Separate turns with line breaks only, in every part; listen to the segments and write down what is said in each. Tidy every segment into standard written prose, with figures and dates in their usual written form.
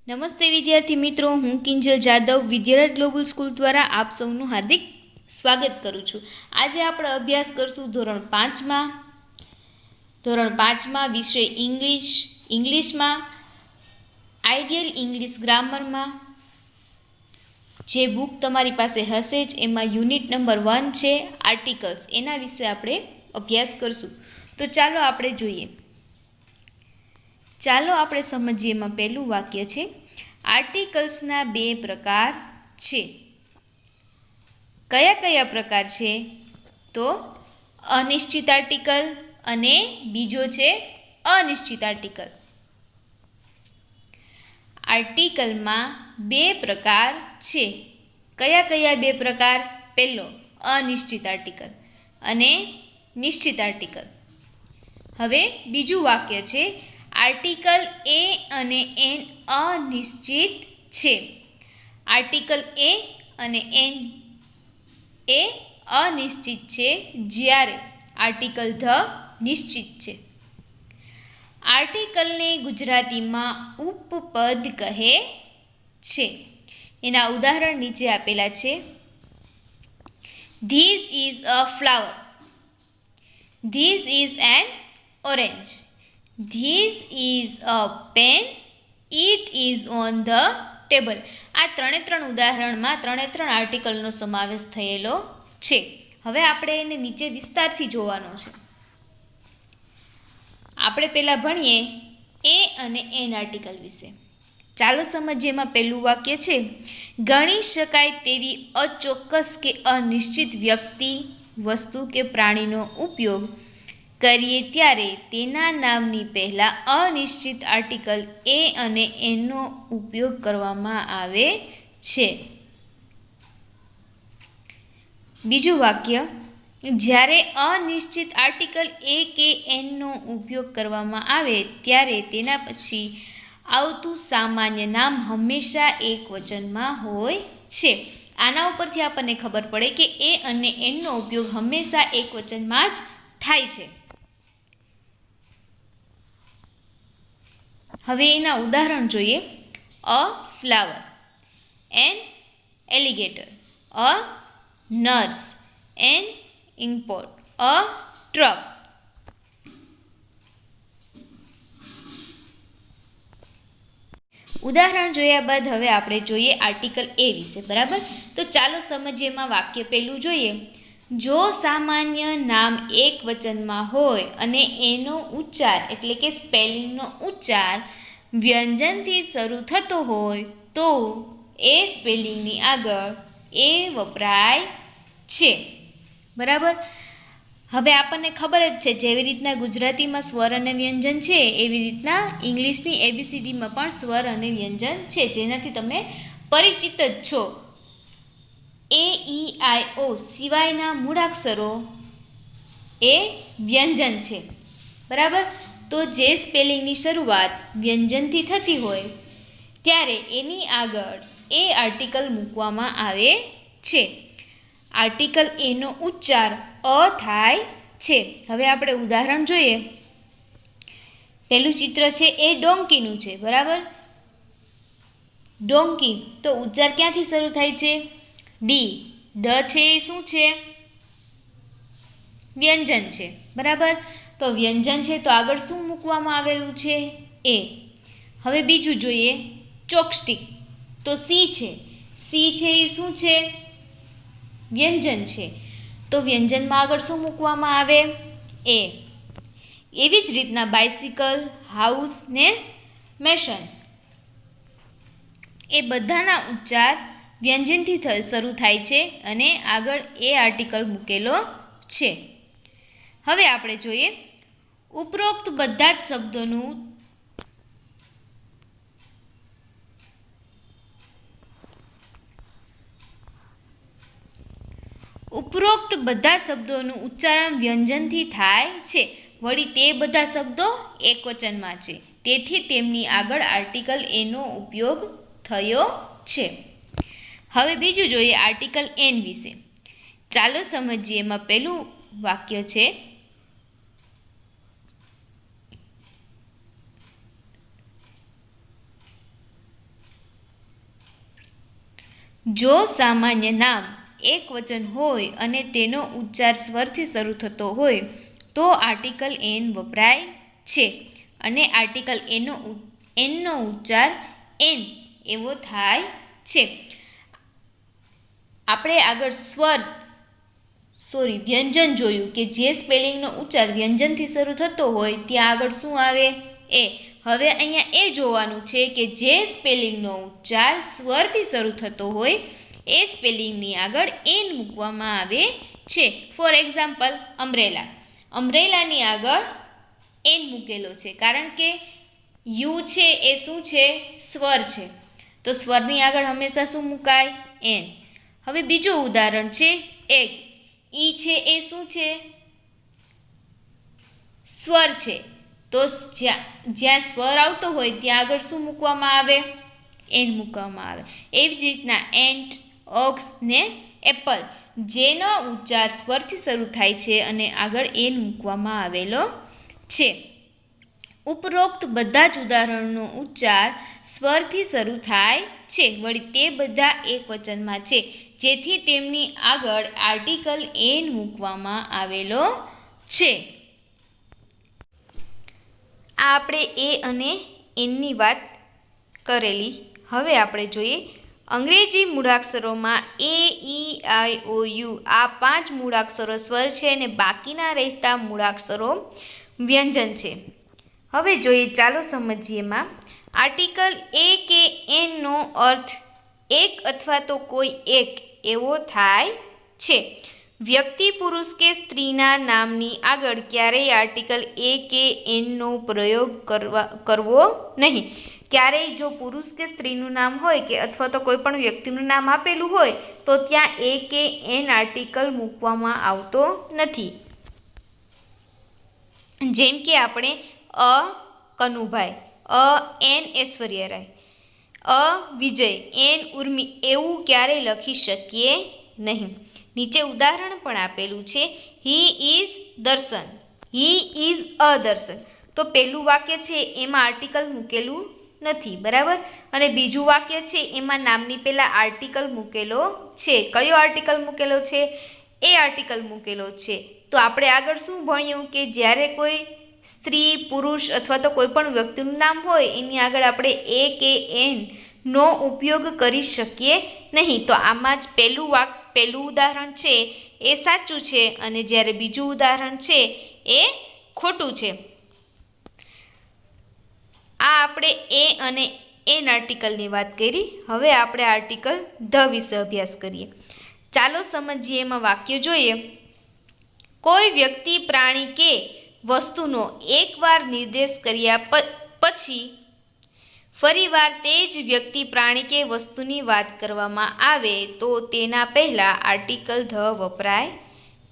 નમસ્તે વિદ્યાર્થી મિત્રો, હું કિંજલ જાદવ વિદ્યારાજ ગ્લોબલ સ્કૂલ દ્વારા આપ સૌનું હાર્દિક સ્વાગત કરું છું। આજે આપણે અભ્યાસ કરશું ધોરણ પાંચમાં વિષય ઇંગ્લિશમાં આઈડિયલ ઇંગ્લિશ ગ્રામરમાં જે બુક તમારી પાસે હશે જ એમાં યુનિટ નંબર 1 છે આર્ટિકલ્સ, એના વિશે આપણે અભ્યાસ કરશું। તો ચાલો આપણે જોઈએ। ચાલો આપણે સમજીએ। એમાં પહેલું વાક્ય છે, આર્ટિકલ્સના બે પ્રકાર છે। કયા કયા પ્રકાર છે? તો અનિશ્ચિત આર્ટિકલ અને બીજો છે અનિશ્ચિત આર્ટિકલ। આર્ટિકલમાં બે પ્રકાર છે। કયા કયા બે પ્રકાર? પહેલો અનિશ્ચિત આર્ટિકલ અને નિશ્ચિત આર્ટિકલ। હવે બીજું વાક્ય છે, આર્ટિકલ એ અને એન અનિશ્ચિત છે। આર્ટિકલ એ અને એન એ અનિશ્ચિત છે, જ્યારે આર્ટિકલ ધ નિશ્ચિત છે। આર્ટિકલને ગુજરાતીમાં ઉપપદ કહે છે। એના ઉદાહરણ નીચે આપેલા છે। This is a flower, this is an orange, this is a pen, it is on the table. આ ત્રણ ઉદાહરણમાં ત્રણ આર્ટિકલનો સમાવેશ થયેલો છે। હવે આપણે એને નીચે વિસ્તારથી જોવાનો છે। આપણે પહેલાં ભણીએ એ અને એન આર્ટિકલ વિશે। ચાલો સમજીએ। એમાં પહેલું વાક્ય છે, ગણી શકાય તેવી અચોક્કસ કે અનિશ્ચિત વ્યક્તિ, વસ્તુ કે પ્રાણીનો ઉપયોગ કરીએ ત્યારે તેના નામની પહેલાં અનિશ્ચિત આર્ટિકલ એ અને એનનો ઉપયોગ કરવામાં આવે છે। બીજું વાક્ય, જ્યારે અનિશ્ચિત આર્ટિકલ એ કે એનનો ઉપયોગ કરવામાં આવે ત્યારે તેના પછી આવતું સામાન્ય નામ હંમેશા એકવચનમાં હોય છે। આના ઉપરથી આપણને ખબર પડે કે એ અને એનનો ઉપયોગ હંમેશા એકવચનમાં જ થાય છે। હવે એના ઉદાહરણ જોઈએ। A flower, an alligator, a nurse, an import, a truck. ઉદાહરણ જોયા બાદ હવે આપણે જોઈએ આર્ટિકલ એ વિશે, બરાબર? તો ચાલો સમજીએ। એમાં વાક્ય પહેલું જોઈએ। જો સામાન્ય નામ એક વચનમાં હોય અને એનો ઉચ્ચાર એટલે કે સ્પેલિંગનો ઉચ્ચાર વ્યંજનથી શરૂ થતો હોય તો એ સ્પેલિંગની આગળ એ વપરાય છે, બરાબર? હવે આપણને ખબર જ છે, જેવી રીતના ગુજરાતીમાં સ્વર અને વ્યંજન છે એવી રીતના ઇંગ્લિશની એબીસીડીમાં પણ સ્વર અને વ્યંજન છે, જેનાથી તમે પરિચિત જ છો। એ ઈ આઈ ઓ સિવાયના મૂળાક્ષરો એ વ્યંજન છે, બરાબર? તો જે સ્પેલિંગની શરૂઆત વ્યંજનથી થતી હોય ત્યારે એની આગળ એ આર્ટિકલ મૂકવામાં આવે છે। આર્ટિકલ એનો ઉચ્ચાર અ થાય છે। હવે આપણે ઉદાહરણ જોઈએ। પહેલું ચિત્ર છે એ ડોંકીનું છે, બરાબર? ડોંકી, તો ઉચ્ચાર ક્યાંથી શરૂ થાય છે? ડી। ડ છે એ શું છે? વ્યંજન છે, બરાબર? તો વ્યંજન છે તો આગળ શું મૂકવામાં આવેલું છે? એ। હવે બીજું જોઈએ, ચોકસ્ટિક, તો સી છે। સી છે એ શું છે? વ્યંજન છે, તો વ્યંજનમાં આગળ શું મૂકવામાં આવે? એ। એવી જ રીતના બાઇસિકલ, હાઉસ ને મેશન, એ બધાના ઉચ્ચાર વ્યંજનથી શરૂ થાય છે અને આગળ એ આર્ટિકલ મૂકેલો છે। હવે આપણે જોઈએ, ઉપરોક્ત બધા જ શબ્દોનું ઉચ્ચારણ વ્યંજનથી થાય છે, વળી તે બધા શબ્દો એકવચનમાં છે, તેથી તેમની આગળ આર્ટિકલ એનો ઉપયોગ થયો છે। હવે બીજું જોઈએ આર્ટિકલ એન વિશે। ચાલો સમજીએ। એમાં પહેલું વાક્ય છે, જો સામાન્ય નામ એક વચન હોય અને તેનો ઉચ્ચાર સ્વરથી શરૂ થતો હોય તો આર્ટિકલ એન વપરાય છે અને આર્ટિકલ એનનો ઉચ્ચાર એન એવો થાય છે. આપણે આગળ વ્યંજન જોયું કે જે સ્પેલિંગનો ઉચ્ચાર વ્યંજનથી શરૂ થતો હોય ત્યાં આગળ શું આવે? એ. હવે અહીંયા એ જોવાનું છે કે જે સ્પેલિંગનો ઉચ્ચાર સ્વરથી શરૂ થતો હોય એ સ્પેલિંગની આગળ એન મૂકવામાં આવે છે. ફોર એક્ઝામ્પલ અમ્બ્રેલાની આગળ એન મૂકેલો છે કારણ કે યુ છે એ શું છે? સ્વર છે. તો સ્વરની આગળ હંમેશા શું મુકાય? એન. હવે બીજું ઉદાહરણ છે એગ. ઈ છે એ શું છે? સ્વર છે. તો જ્યાં સ્વર આવતો હોય ત્યાં આગળ શું મૂકવામાં આવે? એન મૂકવામાં આવે. એવી જ રીતના એન્ટ, ઓક્સ ને એપલ જેનો ઉચ્ચાર સ્વરથી શરૂ થાય છે અને આગળ એન મૂકવામાં આવેલો છે. ઉપરોક્ત બધા જ ઉદાહરણોનો ઉચ્ચાર સ્વરથી શરૂ થાય છે. વળી તે બધા એક વચનમાં છે જેથી તેમની આગળ આર્ટિકલ એન મૂકવામાં આવેલો છે. આ આપણે એ અને એનની વાત કરેલી. હવે આપણે જોઈએ અંગ્રેજી મૂળાક્ષરોમાં એ, ઈ, આઈ, ઓ, યુ આ 5 મૂળાક્ષરો સ્વર છે અને બાકીના રહેતા મૂળાક્ષરો વ્યંજન છે. હવે જોઈએ, ચાલો સમજીએમાં. આર્ટિકલ એ કે એનનો અર્થ એક અથવા તો કોઈ એક એવો થાય છે. વ્યક્તિ, પુરુષ કે સ્ત્રીના નામની આગળ ક્યારેય આર્ટિકલ એ કે એનનો પ્રયોગ કરવો નહીં. ક્યારેય જો પુરુષ કે સ્ત્રીનું નામ હોય કે અથવા તો કોઈ પણ વ્યક્તિનું નામ આપેલું હોય તો ત્યાં એ કે એન આર્ટિકલ મૂકવામાં આવતો નથી. જેમ કે આપણે અ કનુભાઈ, અ એન ઐશ્વર્યા રાય, અ વિજય, એન ઉર્મી એવું ક્યારેય લખી શકીએ નહીં. નીચે ઉદાહરણ પણ આપેલું છે. હી ઇઝ દર્શન, હી ઇઝ અ દર્શન. તો પહેલું વાક્ય છે એમાં આર્ટિકલ મૂકેલું નથી, બરાબર. અને બીજું વાક્ય છે એમાં નામની પહેલાં આર્ટિકલ મૂકેલો છે. કયો આર્ટિકલ મૂકેલો છે? એ આર્ટિકલ મૂકેલો છે. તો આપણે આગળ શું ભણ્યું કે જ્યારે કોઈ સ્ત્રી, પુરુષ અથવા તો કોઈ પણ વ્યક્તિનું નામ હોય એની આગળ આપણે એ કે એન નો ઉપયોગ કરી શકીએ નહીં. તો આમાં જ પહેલું ઉદાહરણ છે એ સાચું છે અને જ્યારે બીજું ઉદાહરણ છે એ ખોટું છે. આ આપણે એ અને એન આર્ટિકલની વાત કરી. હવે આપણે આર્ટિકલ ધ વિશે અભ્યાસ કરીએ. ચાલો સમજીએ, એમાં વાક્ય જોઈએ. કોઈ વ્યક્તિ, પ્રાણી કે વસ્તુનો એકવાર નિર્દેશ કર્યા પછી ફરીવાર તે જ વ્યક્તિ, પ્રાણી કે વસ્તુની વાત કરવામાં આવે તો તેના પહેલાં આર્ટિકલ ધ વપરાય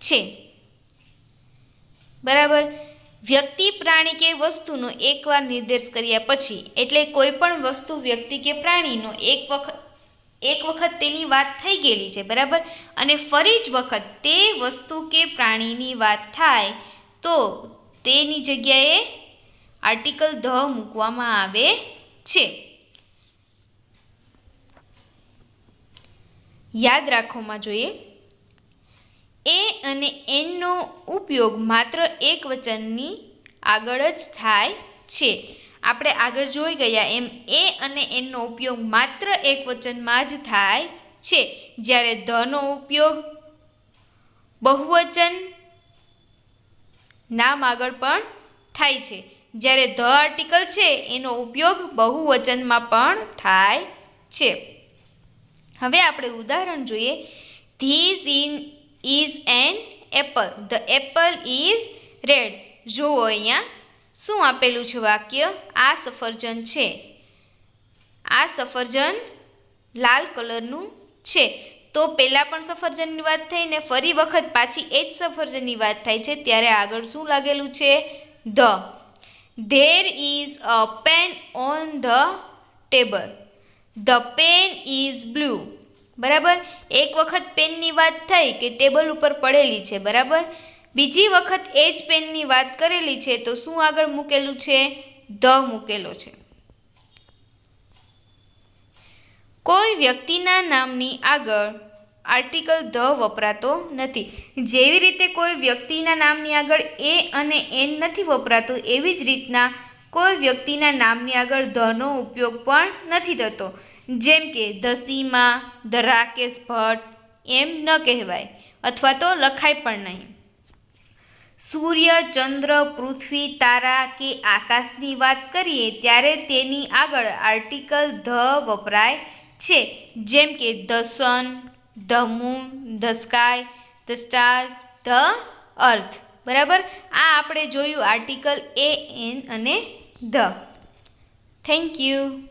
છે, બરાબર. વ્યક્તિ, પ્રાણી કે વસ્તુનો એકવાર નિર્દેશ કર્યા પછી એટલે કોઈ પણ વસ્તુ, વ્યક્તિ કે પ્રાણીનો એક વખત તેની વાત થઈ ગયેલી છે, બરાબર. અને ફરી જ વખત તે વસ્તુ કે પ્રાણીની વાત થાય તો તેની જગ્યાએ આર્ટિકલ ધ મૂકવામાં આવે છે. યાદ રાખવામાં જોઈએ, એ અને એનનો ઉપયોગ માત્ર એક વચનની આગળ જ થાય છે. આપણે આગળ જોઈ ગયા એમ એ અને એનનો ઉપયોગ માત્ર એક વચનમાં જ થાય છે. જ્યારે ધનો ઉપયોગ બહુવચન નામ આગળ પણ થાય છે. જ્યારે ધ આર્ટિકલ છે એનો ઉપયોગ બહુવચનમાં પણ થાય છે. હવે આપણે ઉદાહરણ જોઈએ. This is an apple, the Apple is red. જુઓ અહીંયા શું આપેલું છે વાક્ય? આ સફરજન છે, આ સફરજન લાલ કલરનું છે. તો પહેલાં પણ સફરજનની વાત થઈ ને ફરી વખત પાછી એ જ સફરજનની વાત થાય છે ત્યારે આગળ શું લાગેલું છે? The. There is a pen on the table, the pen is blue. બરાબર. એક વખત પેનની વાત થઈ કે ટેબલ ઉપર પડેલી છે, બરાબર. બીજી વખત એ જ પેનની વાત કરેલી છે તો શું આગળ મૂકેલું છે? ધ મૂકેલો છે. કોઈ વ્યક્તિના નામની આગળ આર્ટિકલ ધ વપરાતો નથી. જેવી રીતે કોઈ વ્યક્તિના નામની આગળ એ અને એન નથી વપરાતું, એવી જ રીતના કોઈ વ્યક્તિના નામની આગળ ધનો ઉપયોગ પણ નથી થતો. જેમ કે ધ સીમા, ધ રાકેશ ભટ્ટ એમ ન કહેવાય અથવા તો લખાય પણ નહીં. સૂર્ય, ચંદ્ર, પૃથ્વી, તારા કે આકાશની વાત કરીએ ત્યારે તેની આગળ આર્ટિકલ ધ વપરાય છે. જેમ કે the sun, the moon, the sky, the stars, the earth. બરાબર, આ આપણે જોયું આર્ટિકલ એ, એન અને ધ. Thank you.